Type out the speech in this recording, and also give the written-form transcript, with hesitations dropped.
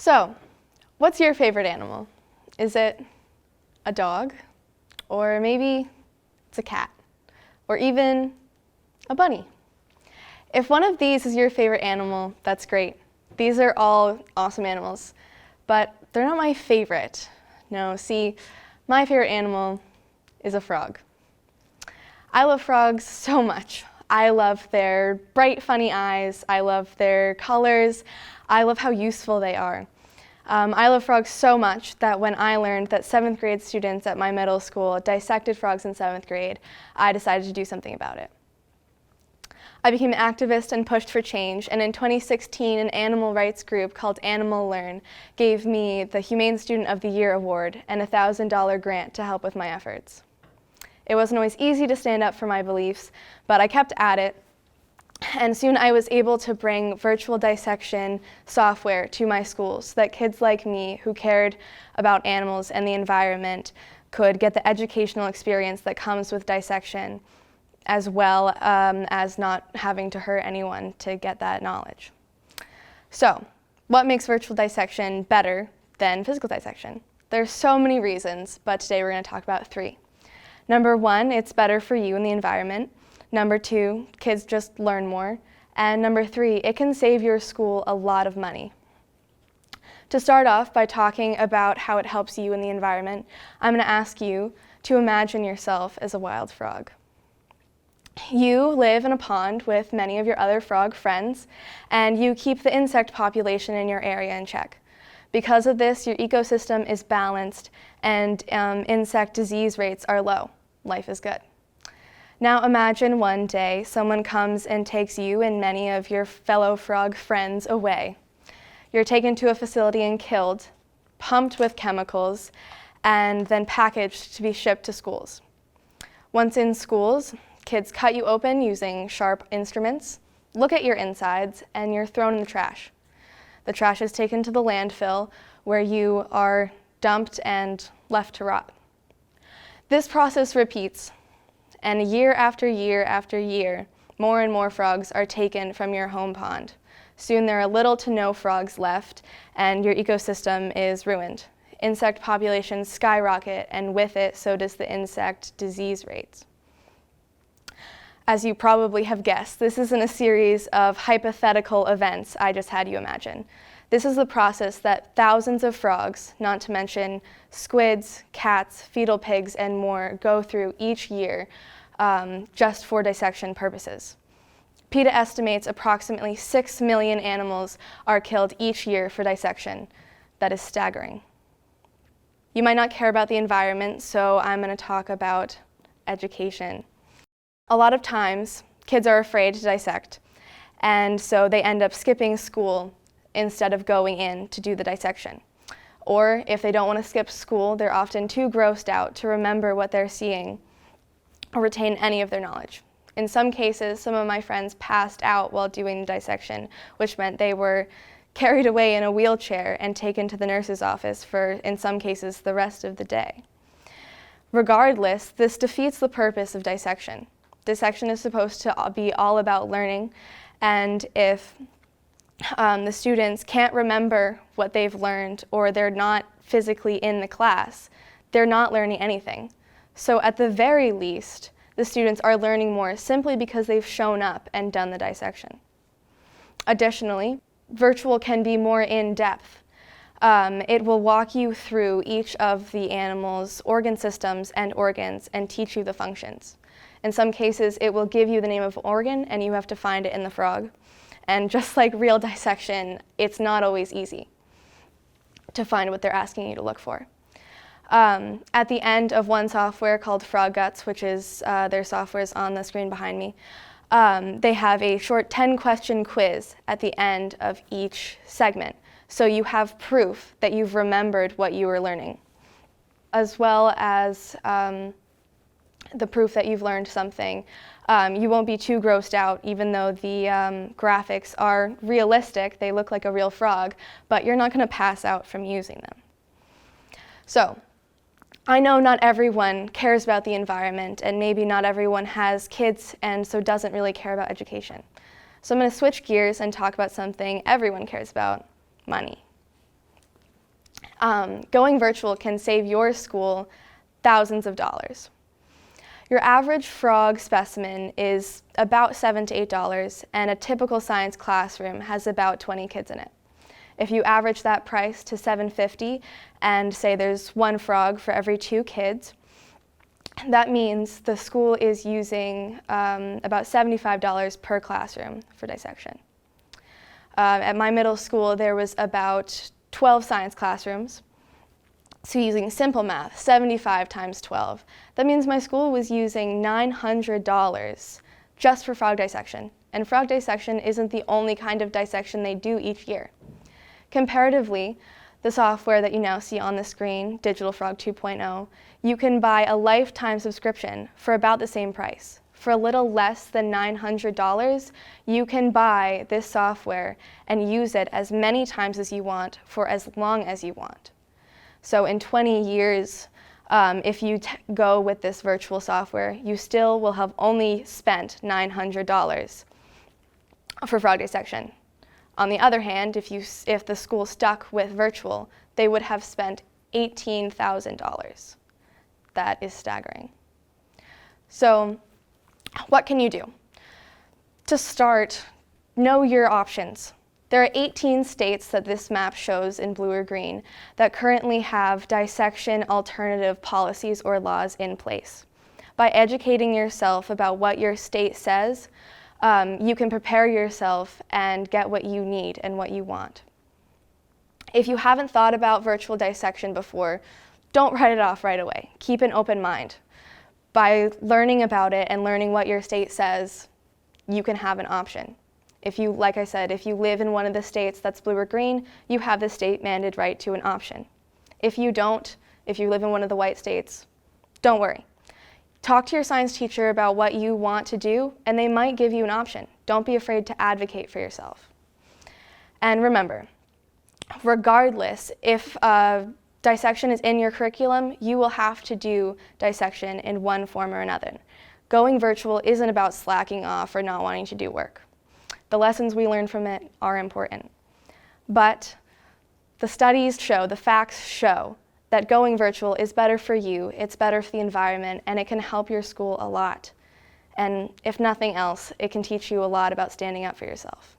So, what's your favorite animal? Is it a dog? Or maybe it's a cat? Or even a bunny? If one of these is your favorite animal, that's great. These are all awesome animals, but they're not my favorite. No, see, my favorite animal is a frog. I love frogs so much. I love their bright, funny eyes. I love their colors. I love how useful they are. I love frogs so much that when I learned that 7th grade students at my middle school dissected frogs in 7th grade, I decided to do something about it. I became an activist and pushed for change, and in 2016, an animal rights group called Animal Learn gave me the Humane Student of the Year award and a $1,000 grant to help with my efforts. It wasn't always easy to stand up for my beliefs, but I kept at it, and soon I was able to bring virtual dissection software to my schools so that kids like me who cared about animals and the environment could get the educational experience that comes with dissection, as well as not having to hurt anyone to get that knowledge. So, what makes virtual dissection better than physical dissection? There's so many reasons, but today we're going to talk about 3. Number 1, it's better for you and the environment. Number 2, kids just learn more. And number 3, it can save your school a lot of money. To start off by talking about how it helps you and the environment, I'm going to ask you to imagine yourself as a wild frog. You live in a pond with many of your other frog friends, and you keep the insect population in your area in check. Because of this, your ecosystem is balanced and insect disease rates are low. Life is good. Now imagine one day someone comes and takes you and many of your fellow frog friends away. You're taken to a facility and killed, pumped with chemicals, and then packaged to be shipped to schools. Once in schools, kids cut you open using sharp instruments, look at your insides, and you're thrown in the trash. The trash is taken to the landfill where you are dumped and left to rot. This process repeats, and year after year after year, more and more frogs are taken from your home pond. Soon there are little to no frogs left, and your ecosystem is ruined. Insect populations skyrocket, and with it, so does the insect disease rates. As you probably have guessed, this isn't a series of hypothetical events I just had you imagine. This is the process that thousands of frogs, not to mention squids, cats, fetal pigs, and more, go through each year just for dissection purposes. PETA estimates approximately 6 million animals are killed each year for dissection. That is staggering. You might not care about the environment, so I'm going to talk about education. A lot of times, kids are afraid to dissect, and so they end up skipping school instead of going in to do the dissection. Or if they don't want to skip school, they're often too grossed out to remember what they're seeing or retain any of their knowledge. In some cases, some of my friends passed out while doing the dissection, which meant they were carried away in a wheelchair and taken to the nurse's office for, in some cases, the rest of the day. Regardless, this defeats the purpose of dissection. Dissection is supposed to be all about learning, and if the students can't remember what they've learned or they're not physically in the class, they're not learning anything. So at the very least, the students are learning more simply because they've shown up and done the dissection. Additionally, virtual can be more in-depth. It will walk you through each of the animal's organ systems and organs and teach you the functions. In some cases, it will give you the name of an organ and you have to find it in the frog. And just like real dissection, it's not always easy to find what they're asking you to look for. At the end of one software called Frog Guts, which is their software is on the screen behind me, they have a short 10-question quiz at the end of each segment. So you have proof that you've remembered what you were learning, as well as the proof that you've learned something. You won't be too grossed out, even though the graphics are realistic. They look like a real frog, but you're not going to pass out from using them. So, I know not everyone cares about the environment, and maybe not everyone has kids and so doesn't really care about education. So I'm going to switch gears and talk about something everyone cares about: money. Going virtual can save your school thousands of dollars. Your average frog specimen is about $7 to $8, and a typical science classroom has about 20 kids in it. If you average that price to $7.50 and say there's one frog for every 2 kids, that means the school is using about $75 per classroom for dissection. At my middle school, there was about 12 science classrooms. So using simple math, 75 times 12, that means my school was using $900 just for frog dissection. And frog dissection isn't the only kind of dissection they do each year. Comparatively, the software that you now see on the screen, Digital Frog 2.0, you can buy a lifetime subscription for about the same price. For a little less than $900, you can buy this software and use it as many times as you want for as long as you want. So in 20 years, if you go with this virtual software, you still will have only spent $900 for frog dissection. On the other hand, if the school stuck with virtual, they would have spent $18,000. That is staggering. So what can you do? To start, know your options. There are 18 states that this map shows in blue or green that currently have dissection alternative policies or laws in place. By educating yourself about what your state says, you can prepare yourself and get what you need and what you want. If you haven't thought about virtual dissection before, don't write it off right away. Keep an open mind. By learning about it and learning what your state says, you can have an option. If you, like I said, if you live in one of the states that's blue or green, you have the state-mandated right to an option. If you don't, if you live in one of the white states, don't worry. Talk to your science teacher about what you want to do, and they might give you an option. Don't be afraid to advocate for yourself. And remember, regardless if dissection is in your curriculum, you will have to do dissection in one form or another. Going virtual isn't about slacking off or not wanting to do work. The lessons we learn from it are important. But the studies show, the facts show, that going virtual is better for you, it's better for the environment, and it can help your school a lot. And if nothing else, it can teach you a lot about standing up for yourself.